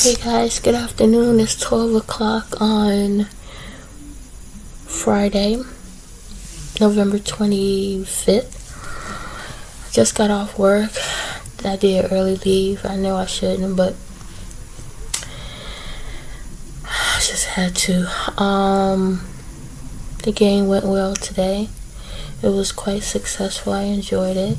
Hey guys, good afternoon. It's 12 o'clock on Friday, November 25th. I just got off work. I did early leave. I know I shouldn't, but I just had to. The game went well today. It was quite successful. I enjoyed it.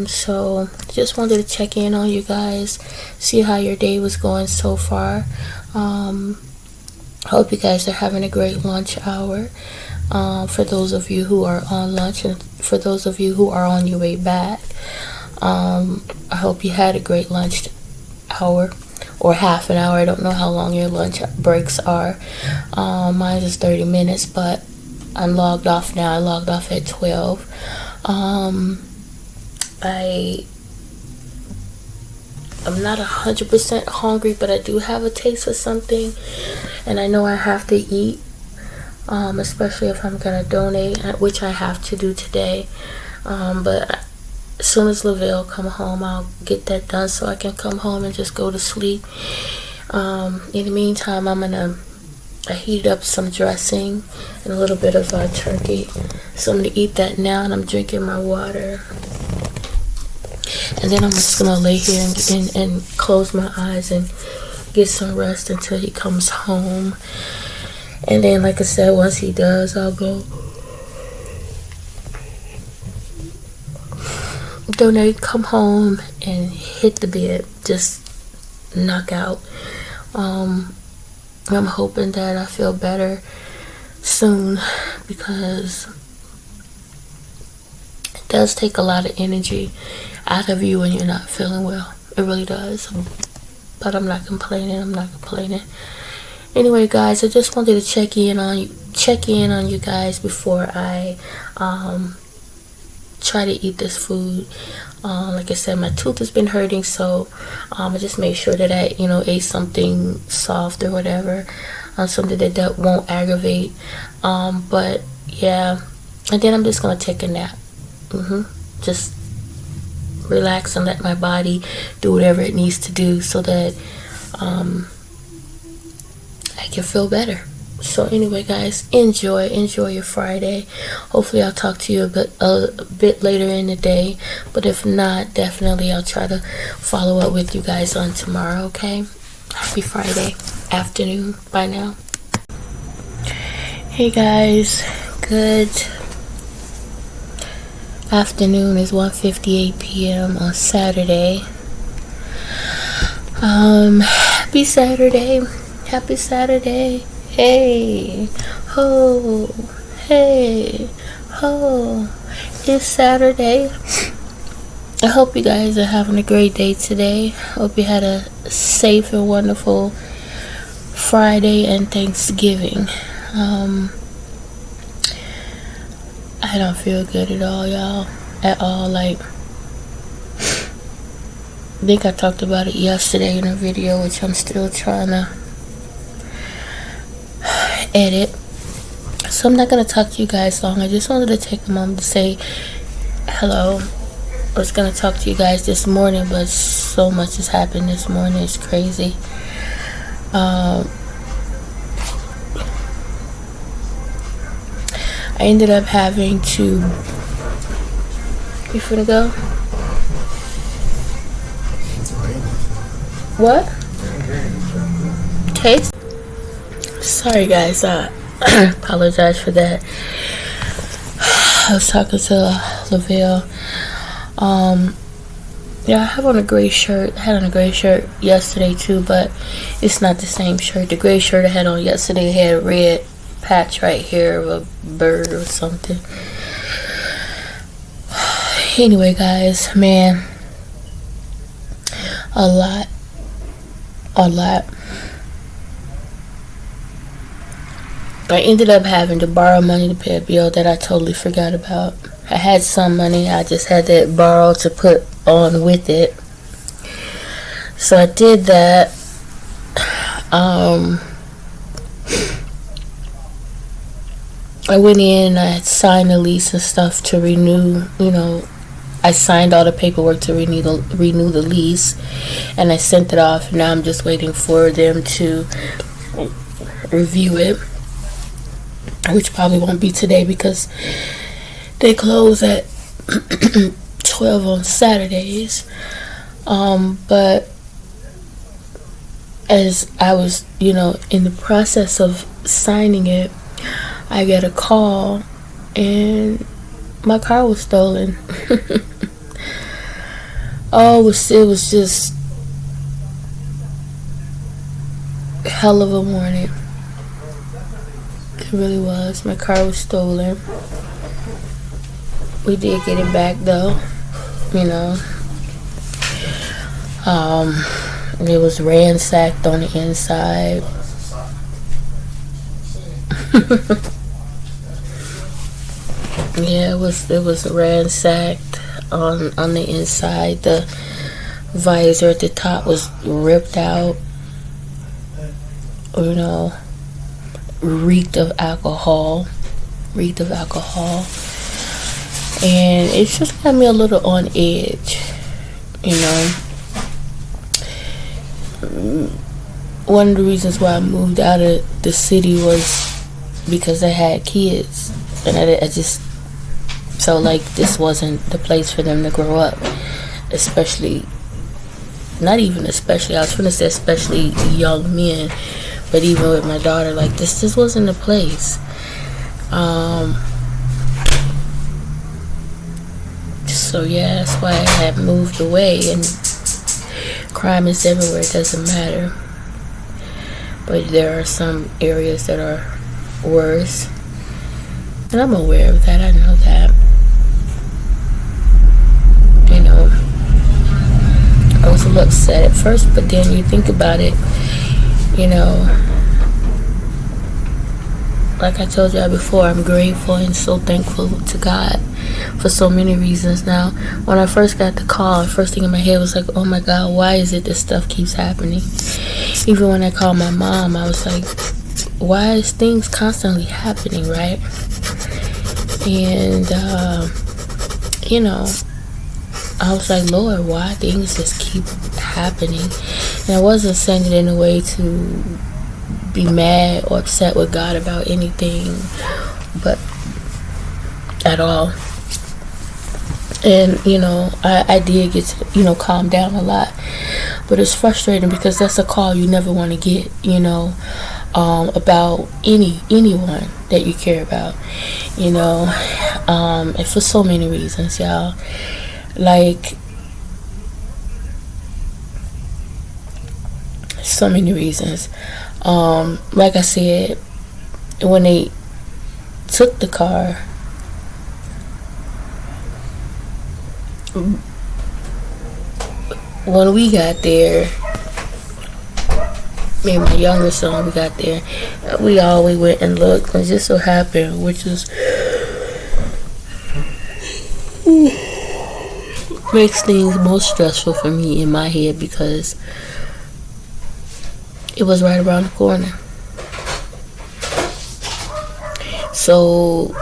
So just wanted to check in on you guys, see how your day was going so far. Hope you guys are having a great lunch hour. For those of you who are on lunch and for those of you who are on your way back, I hope you had a great lunch hour or half an hour. I don't know how long your lunch breaks are. Mine is 30 minutes, but I'm logged off now. I logged off at 12. I'm not 100% hungry, but I do have a taste for something, and I know I have to eat, especially if I'm gonna donate, which I have to do today. But as soon as Lavelle come home, I'll get that done so I can come home and just go to sleep. In the meantime, I'm gonna heat up some dressing and a little bit of turkey, so I'm gonna eat that now, and I'm drinking my water. And then I'm just gonna lay here and close my eyes and get some rest until he comes home. And then, like I said, once he does, I'll go donate, come home, and hit the bed, just knock out. I'm hoping that I feel better soon, because it does take a lot of energy out of you when you're not feeling well. It really does. But I'm not complaining. Anyway, guys, I just wanted to check in on you guys before I try to eat this food. Like I said, my tooth has been hurting, so I just made sure that I ate something soft or whatever, something that won't aggravate. But yeah, and then I'm just gonna take a nap. Just relax and let my body do whatever it needs to do so that I can feel better. So anyway, guys, enjoy your Friday. Hopefully I'll talk to you a bit later in the day, but if not, definitely I'll try to follow up with you guys on tomorrow. Okay, happy Friday afternoon. Bye now. Hey guys, good afternoon. Is 1:58 p.m. on Saturday. Happy Saturday. Hey ho, it's Saturday. I hope you guys are having a great day today. Hope you had a safe and wonderful Friday and Thanksgiving. I don't feel good at all, y'all. At all. Like, I think I talked about it yesterday in a video, which I'm still trying to edit. So I'm not going to talk to you guys long. I just wanted to take a moment to say hello. I was going to talk to you guys this morning, but so much has happened this morning. It's crazy. I ended up having to... You finna go? What? Taste? Sorry guys, I apologize for that. I was talking to Lavelle. Yeah, I have on a gray shirt. I had on a gray shirt yesterday too, but it's not the same shirt. The gray shirt I had on yesterday had a red patch right here of a bird or something. Anyway, guys, man, a lot, a lot. I ended up having to borrow money to pay a bill that I totally forgot about. I had some money, I just had to borrow to put on with it. So I did that. I went in and I had signed the lease and stuff to renew, I signed all the paperwork to renew the lease, and I sent it off. Now I'm just waiting for them to review it, which probably won't be today because they close at 12 on Saturdays. But as I was, in the process of signing it, I get a call and my car was stolen. Oh, it was just a hell of a morning. It really was. My car was stolen. We did get it back though, It was ransacked on the inside. Yeah, it was ransacked on the inside. The visor at the top was ripped out. Reeked of alcohol. And it just got me a little on edge, One of the reasons why I moved out of the city was because I had kids, and I just felt like this wasn't the place for them to grow up. I was trying to say especially young men, but even with my daughter, like this wasn't the place. So yeah, that's why I had moved away, and crime is everywhere, it doesn't matter. But there are some areas that are worse, and I'm aware of that. I know that. I was a little upset at first, but then you think about it, like I told y'all before, I'm grateful and so thankful to God for so many reasons. Now, when I first got the call, the first thing in my head was like, oh my God, why is it this stuff keeps happening? Even when I called my mom, I was like, why is things constantly happening, right? And I was like, Lord, why things just keep happening? And I wasn't saying it in a way to be mad or upset with God about anything, but at all. And I did get to calm down a lot, but it's frustrating because that's a call you never want to get, about anyone that you care about, and for so many reasons, y'all. Like, so many reasons. Like I said, when they took the car, when we got there, me and my younger son, we got there, we went and looked, and just so happened, which is makes things more stressful for me in my head, because it was right around the corner. So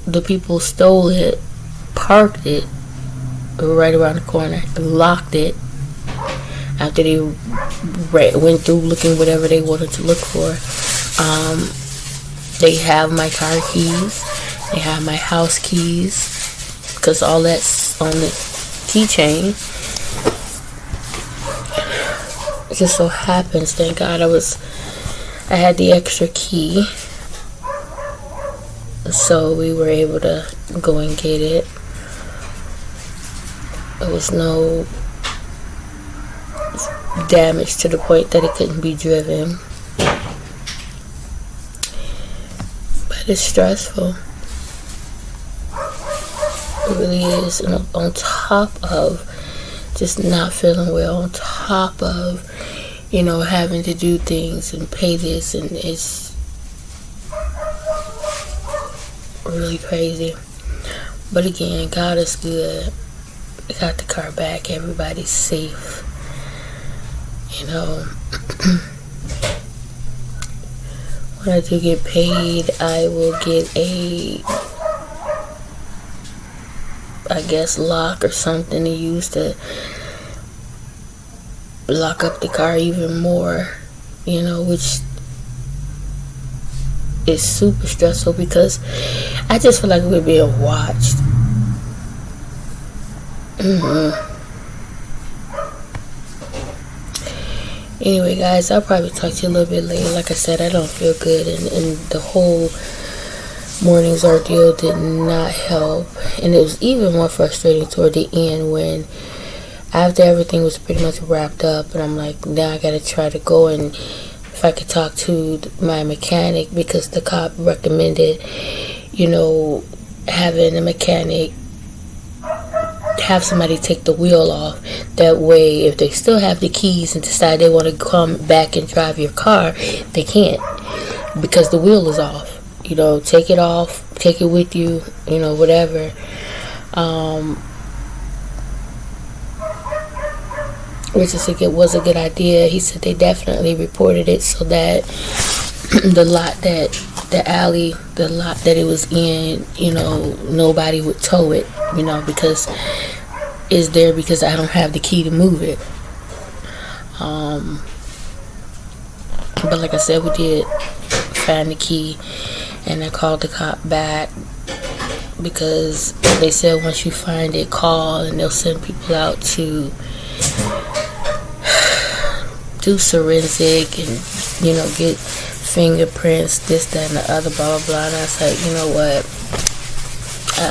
the people stole it, parked it right around the corner, locked it after they went through looking whatever they wanted to look for. They have my car keys, they have my house keys, because all that's on the keychain. It just so happens, thank God, I had the extra key, so we were able to go and get it. There was no damage to the point that it couldn't be driven, but it's stressful. It really is. And on top of just not feeling well, on top of, you know, having to do things and pay this, and it's really crazy. But again, God is good. I got the car back. Everybody's safe. You know, when I do get paid, I will get a, I guess, lock or something to use to lock up the car even more, you know, which is super stressful because I just feel like we're being watched. Anyway, guys, I'll probably talk to you a little bit later. Like I said, I don't feel good, and the whole morning's ordeal did not help. And it was even more frustrating toward the end, when after everything was pretty much wrapped up, and I'm like, now I gotta try to go and if I could talk to my mechanic, because the cop recommended, you know, having a mechanic have somebody take the wheel off. That way, if they still have the keys and decide they want to come back and drive your car, they can't, because the wheel is off. You know, take it off, take it with you, you know, whatever. Which was a good idea. He said they definitely reported it so that the lot that it was in, you know, nobody would tow it, you know, because it's there because I don't have the key to move it. But like I said, we did find the key, and I called the cop back because they said once you find it, call and they'll send people out to do forensic and, you know, get fingerprints, this, that, and the other, blah, blah, blah. And I was like, you know what?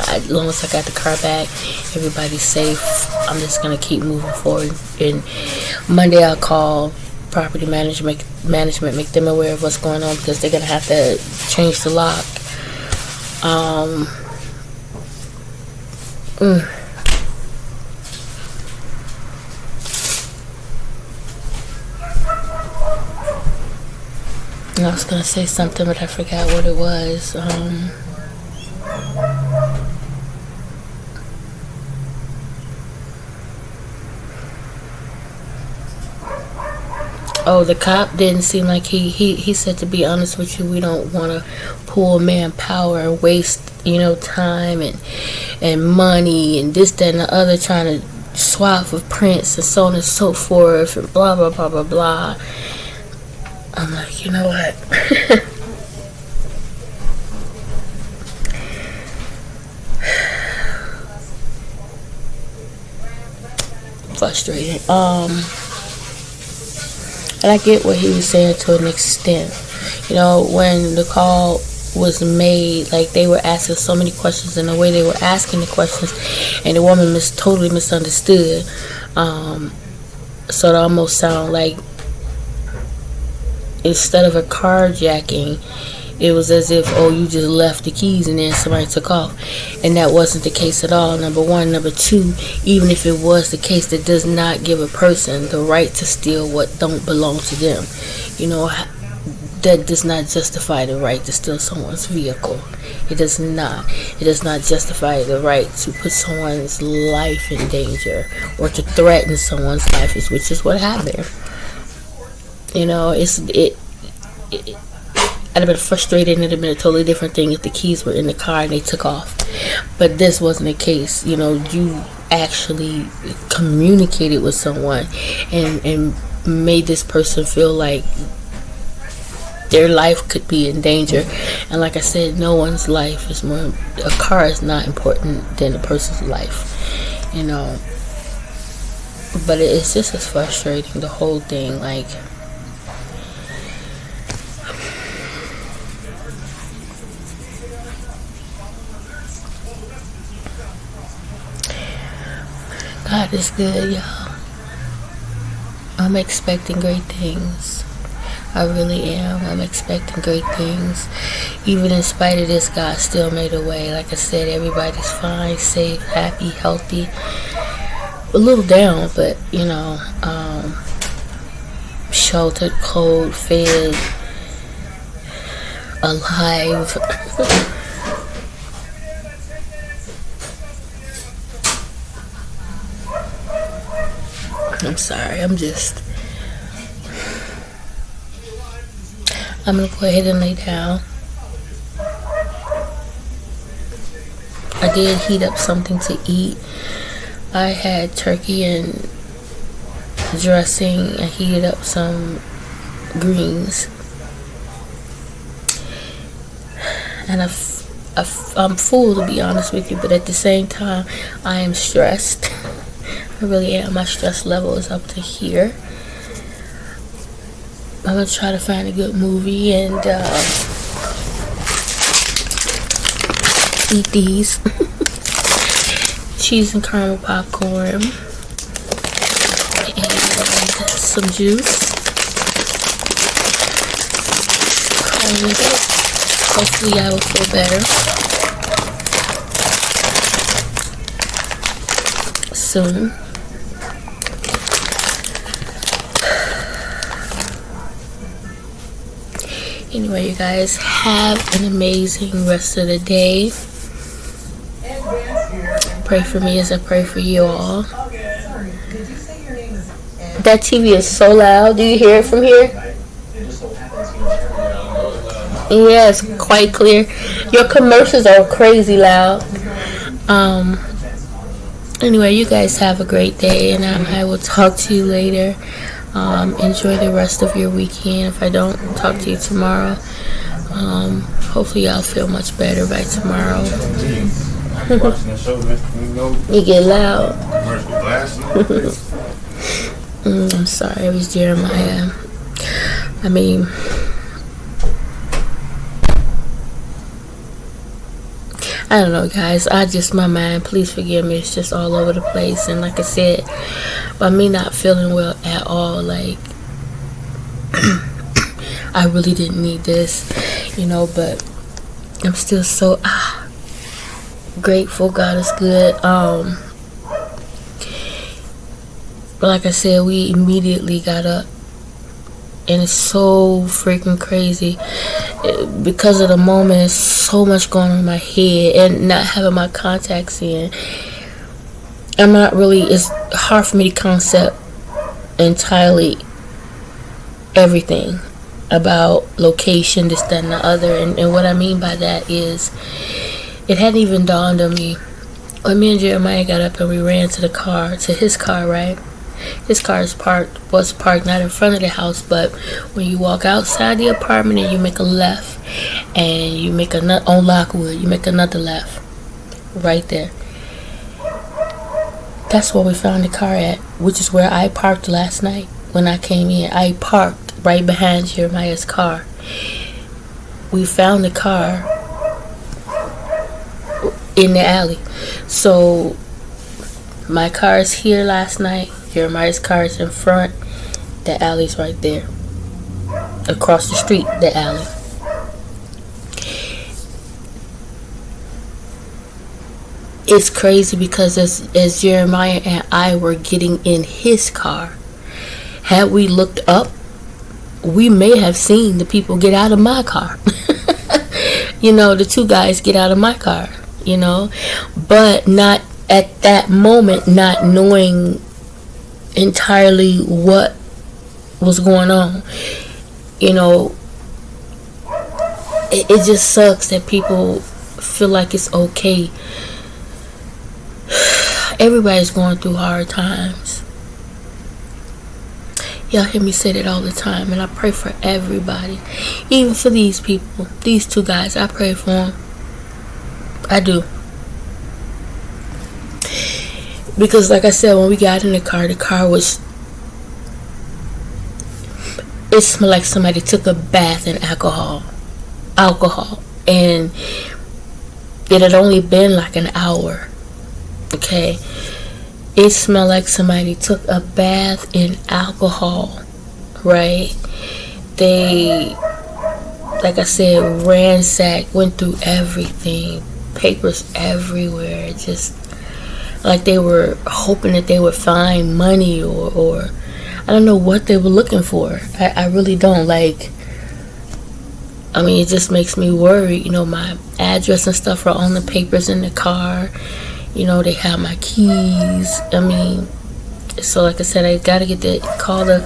As long as I got the car back, everybody's safe. I'm just gonna keep moving forward. And Monday I'll call property management, make them aware of what's going on, because they're gonna have to change the lock. I was gonna say something, but I forgot what it was. Oh, the cop didn't seem like he said, to be honest with you, we don't want to pull manpower and waste, you know, time and money and this, that, and the other, trying to swap with prints and so on and so forth and blah, blah, blah, blah, blah. I'm like, you know what? Frustrating. And I get what he was saying to an extent. You know, when the call was made, like, they were asking so many questions, and the way they were asking the questions, and the woman totally misunderstood. So it almost sounded like, instead of a carjacking, it was as if, oh, you just left the keys and then somebody took off. And that wasn't the case at all, number one. Number two, even if it was the case, that does not give a person the right to steal what don't belong to them. You know, that does not justify the right to steal someone's vehicle. It does not. It does not justify the right to put someone's life in danger or to threaten someone's life, which is what happened. You know, I'd have been frustrated, and it'd have been a totally different thing if the keys were in the car and they took off. But this wasn't the case. You know, you actually communicated with someone and made this person feel like their life could be in danger. And like I said, no one's life is more, a car is not important than a person's life, you know. But it's just as frustrating, the whole thing. Like, God is good, y'all. I'm expecting great things. I really am. I'm expecting great things. Even in spite of this, God still made a way. Like I said, everybody's fine, safe, happy, healthy. a little down, but sheltered, cold, fed, alive. I'm sorry, I'm gonna go ahead and lay down. I did heat up something to eat. I had turkey and dressing. I heated up some greens. And I'm full, to be honest with you, but at the same time, I am stressed. I really am. My stress level is up to here. I'm gonna try to find a good movie and eat these. Cheese and caramel popcorn and some juice. Hopefully I will feel better soon. Anyway, you guys, have an amazing rest of the day. Pray for me as I pray for you all. That TV is so loud. Do you hear it from here? Yes, quite clear. Your commercials are crazy loud. Anyway, you guys have a great day, and I will talk to you later. Enjoy the rest of your weekend. If I don't talk to you tomorrow, hopefully I'll feel much better by tomorrow. You get loud. I'm sorry, it was Jeremiah. I don't know, guys. My mind, please forgive me. It's just all over the place. And like I said, by me not feeling well at all, like, I really didn't need this, but I'm still so grateful. God is good. But like I said, we immediately got up. And it's so freaking crazy. Because of the moment, there's so much going on in my head. And not having my contacts in. It's hard for me to concept entirely everything about location, this, that, and the other. And what I mean by that is, it hadn't even dawned on me. When me and Jeremiah got up and we ran to his car, right? His car was parked not in front of the house, but when you walk outside the apartment and you make a left, and you make on Lockwood, you make another left, right there. That's where we found the car at, which is where I parked last night when I came in. I parked right behind Jeremiah's car. We found the car in the alley. So my car is here last night. Jeremiah's car is in front. The alley's right there. Across the street, the alley. It's crazy because as Jeremiah and I were getting in his car, had we looked up, we may have seen the people get out of my car. The two guys get out of my car, but not at that moment, not knowing entirely what was going on. It just sucks that people feel like it's okay. Everybody's going through hard times. Y'all hear me say that all the time, and I pray for everybody, even for these people, these two guys. I pray for them. I do. Because like I said, when we got in the car it smelled like somebody took a bath in alcohol. And it had only been like an hour. Okay. It smelled like somebody took a bath in alcohol. Right? They, like I said, ransacked, went through everything. Papers everywhere. Just like they were hoping that they would find money, or I don't know what they were looking for. I really don't. Like, I mean, it just makes me worry. You know, my address and stuff are on the papers in the car. You know, they have my keys. I mean, so like I said, I gotta call the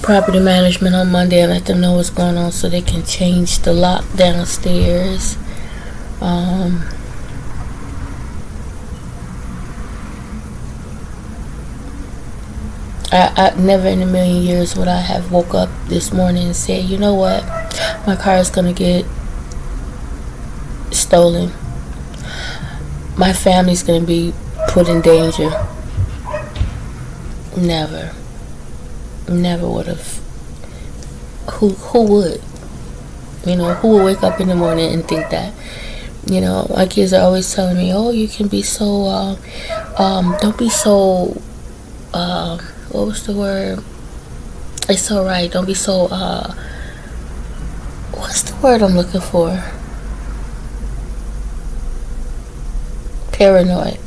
property management on Monday and let them know what's going on so they can change the lock downstairs. I never in a million years would I have woke up this morning and said, you know what, my car is gonna get stolen. My family's gonna be put in danger. Never would have. Who would? You know, who would wake up in the morning and think that? You know, my kids are always telling me, oh, you can be so, don't be so, what was the word? It's alright, don't be so, what's the word I'm looking for? Paranoid.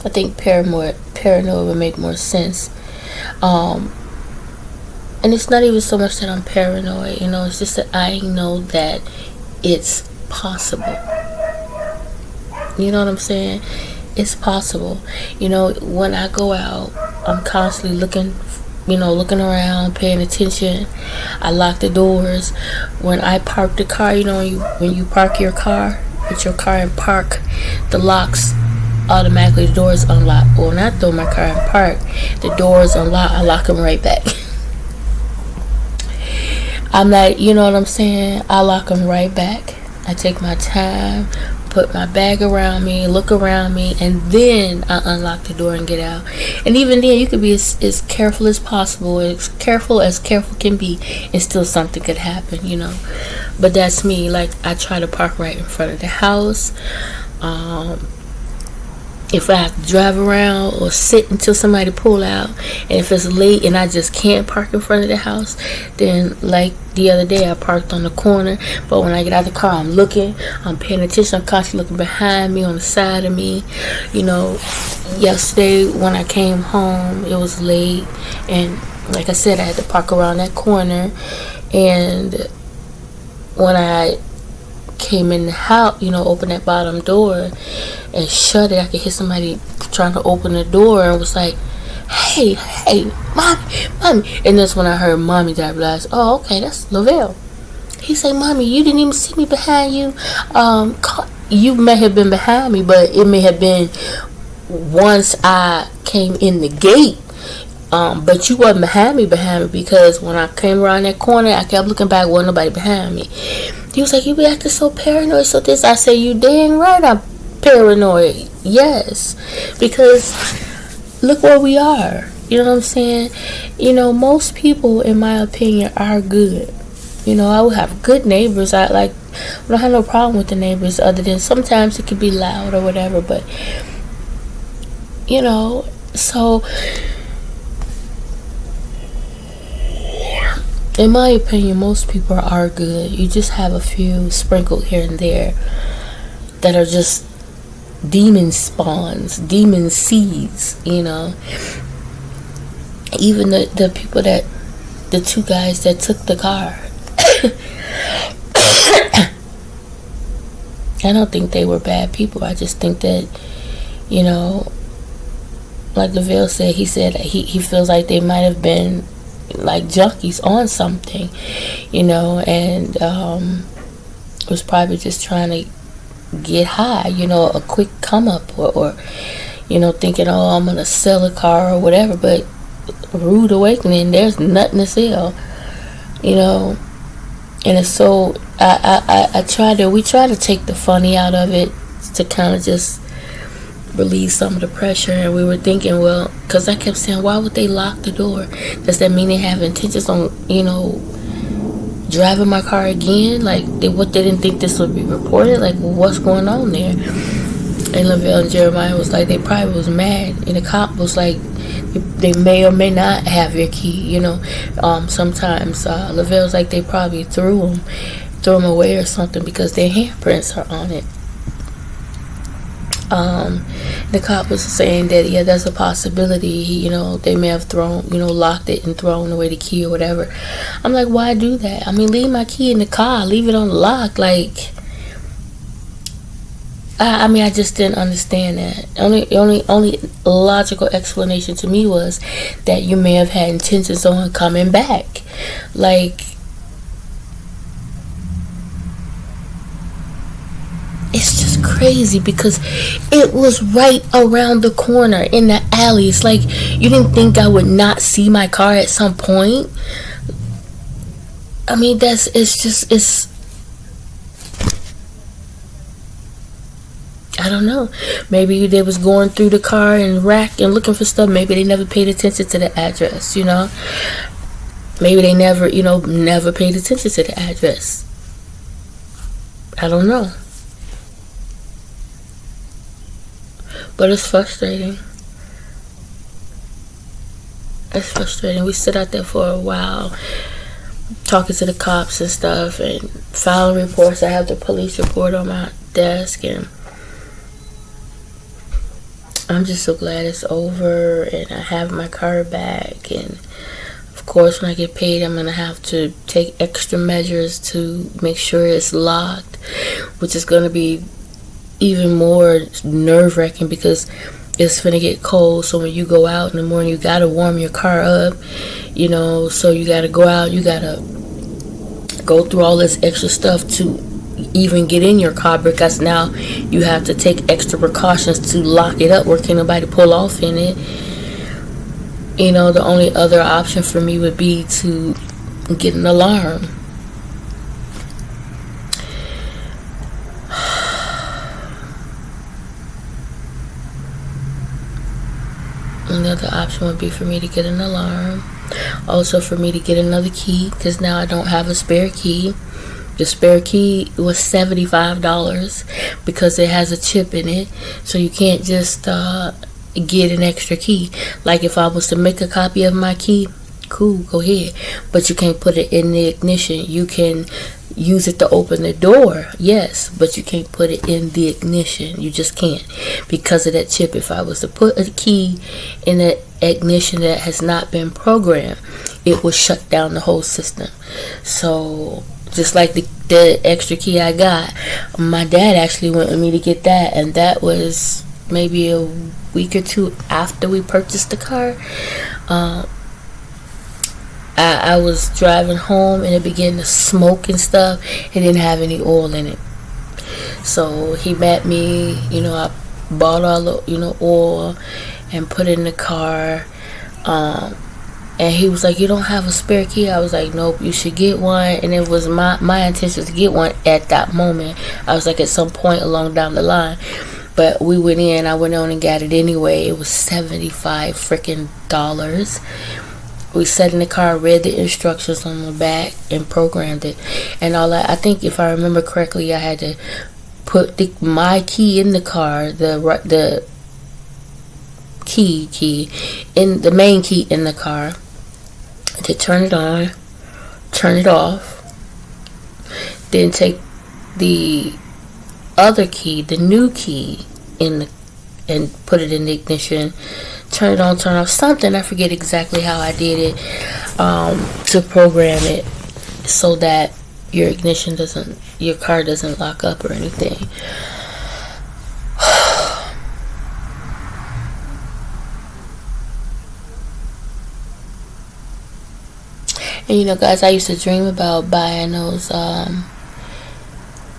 I think paranoid would make more sense. And it's not even so much that I'm paranoid, you know, it's just that I know that it's possible. You know what I'm saying? It's possible. You know, when I go out, I'm constantly looking around, paying attention. I lock the doors. When I park the car, you know, when you park your car, put your car in park, the locks automatically, the doors unlock. Well, when I throw my car in park, the doors unlock, I lock them right back. I'm like, you know what I'm saying? I lock them right back. I take my time, put my bag around me, look around me, and then I unlock the door and get out. And even then, you could be as careful as possible, as careful can be, and still something could happen, you know. But that's me. Like, I try to park right in front of the house. If I have to drive around or sit until somebody pull out, and if it's late and I just can't park in front of the house, then like the other day I parked on the corner, but when I get out of the car, I'm looking, I'm paying attention, I'm constantly looking behind me, on the side of me. You know, yesterday when I came home, it was late, and like I said, I had to park around that corner, and when I came in the house, you know, opened that bottom door and shut it, I could hear somebody trying to open the door, and was like, hey, mommy. And that's when I heard mommy, that I realized, oh, okay, that's Lavelle. He said, mommy, you didn't even see me behind you. You may have been behind me, but it may have been once I came in the gate. But you wasn't behind me, because when I came around that corner, I kept looking back, wasn't nobody behind me. He was like, you be acting so paranoid, so this. I said, you dang right I'm paranoid. Yes, because look where we are. You know what I'm saying? You know, most people, in my opinion, are good. You know, I would have good neighbors. I don't have no problem with the neighbors, other than sometimes it could be loud or whatever. But, you know, so in my opinion, most people are good. You just have a few sprinkled here and there that are just demon spawns, demon seeds, you know. Even the people the two guys that took the car, I don't think they were bad people. I just think that, you know, like Lavelle said, he said he feels like they might have been like junkies on something, you know, and was probably just trying to get high, you know, a quick come up, or you know, thinking, oh, I'm gonna sell a car or whatever. But rude awakening, there's nothing to sell, you know. And it's so we try to take the funny out of it to kind of just relieve some of the pressure. And we were thinking, well, because I kept saying, why would they lock the door? Does that mean they have intentions on, you know, driving my car again? Like, they didn't think this would be reported? Like, well, what's going on there? And Lavelle and Jeremiah was like, they probably was mad. And the cop was like, they may or may not have your key, you know. Sometimes Lavelle's like, they probably threw them away or something because their handprints are on it. The cop was saying that, yeah, that's a possibility. They may have thrown, locked it and thrown away the key or whatever. I'm like, why do that? I mean, leave my key in the car, leave it on the lock. Like, I just didn't understand that. Only logical explanation to me was that you may have had intentions on coming back. Like, it's just crazy because it was right around the corner in the alley. It's like, you didn't think I would not see my car at some point? I mean, it's I don't know. Maybe they was going through the car and rack and looking for stuff. Maybe they never paid attention to the address, Maybe they never paid attention to the address. I don't know. But it's frustrating. It's frustrating. We sit out there for a while talking to the cops and stuff and filing reports. I have the police report on my desk, and I'm just so glad it's over and I have my car back. And of course, when I get paid, I'm going to have to take extra measures to make sure it's locked, which is going to be even more nerve-wracking because it's gonna get cold. So when you go out in the morning, you gotta warm your car up, so you gotta go out, you gotta go through all this extra stuff to even get in your car, because now you have to take extra precautions to lock it up where can't nobody pull off in it. The only other option for me would be to get an alarm. Another option would be for me to get an alarm. Also for me to get another key, because now I don't have a spare key. The spare key was $75 because it has a chip in it. So you can't just get an extra key. Like if I was to make a copy of my key, cool, go ahead. But you can't put it in the ignition. You can use it to open the door, yes, but you can't put it in the ignition. You just can't, because of that chip. If I was to put a key in the ignition that has not been programmed, it will shut down the whole system. So just like the extra key I got, my dad actually went with me to get that, and that was maybe a week or two after we purchased the car. I was driving home and it began to smoke and stuff. It didn't have any oil in it. So he met me, I bought all the, oil and put it in the car. And he was like, you don't have a spare key? I was like, nope, you should get one. And it was my intention to get one at that moment. I was like, at some point along down the line. But I went on and got it anyway. It was $75 freaking dollars. We sat in the car, read the instructions on the back, and programmed it. And all that. I think if I remember correctly, I had to put my key in the car, the key in the main key in the car, to turn it on, turn it off, then take the other key, the new key, and put it in the ignition, turn it on, turn off, something. I forget exactly how I did it, to program it so that your car doesn't lock up or anything. And guys, I used to dream about buying those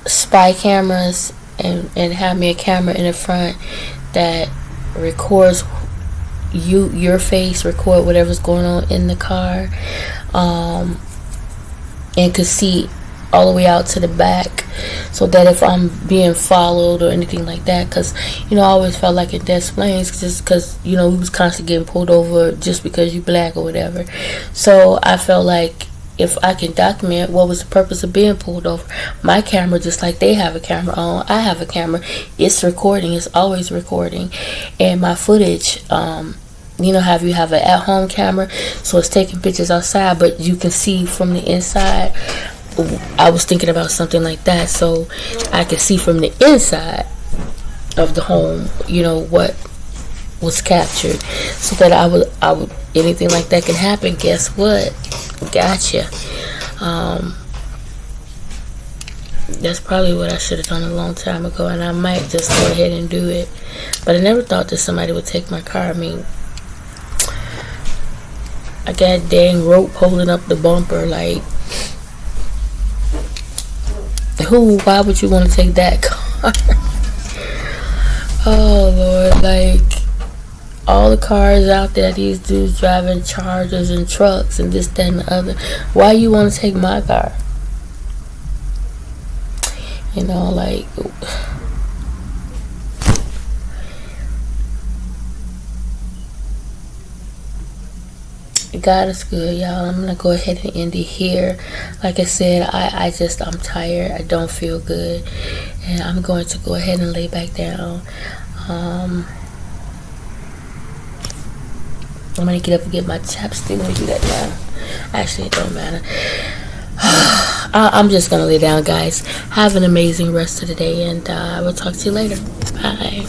spy cameras and have me a camera in the front that records your face, record whatever's going on in the car, and could see all the way out to the back, so that if I'm being followed or anything like that, because I always felt like in Des Plaines, just because we was constantly getting pulled over just because you black or whatever. So I felt like if I can document what was the purpose of being pulled over, my camera, just like they have a camera on, I have a camera. It's recording. It's always recording. And my footage, how you have an at-home camera, so it's taking pictures outside, but you can see from the inside. I was thinking about something like that, so I could see from the inside of the home, you know, what was captured, so that I would anything like that can happen. Guess what? Gotcha. That's probably what I should have done a long time ago, and I might just go ahead and do it. But I never thought that somebody would take my car. I mean, I got dang rope holding up the bumper. Like, why would you want to take that car? Oh Lord, like, all the cars out there, these dudes driving Chargers and trucks and this, that, and the other. Why you want to take my car? You know, like, God is good, y'all. I'm gonna go ahead and end it here. Like I said, I'm tired. I don't feel good, and I'm going to go ahead and lay back down. I'm gonna get up and get my chapstick. Let me do that now. Actually, it don't matter. I'm just gonna lay down, guys. Have an amazing rest of the day, and I will talk to you later. Bye.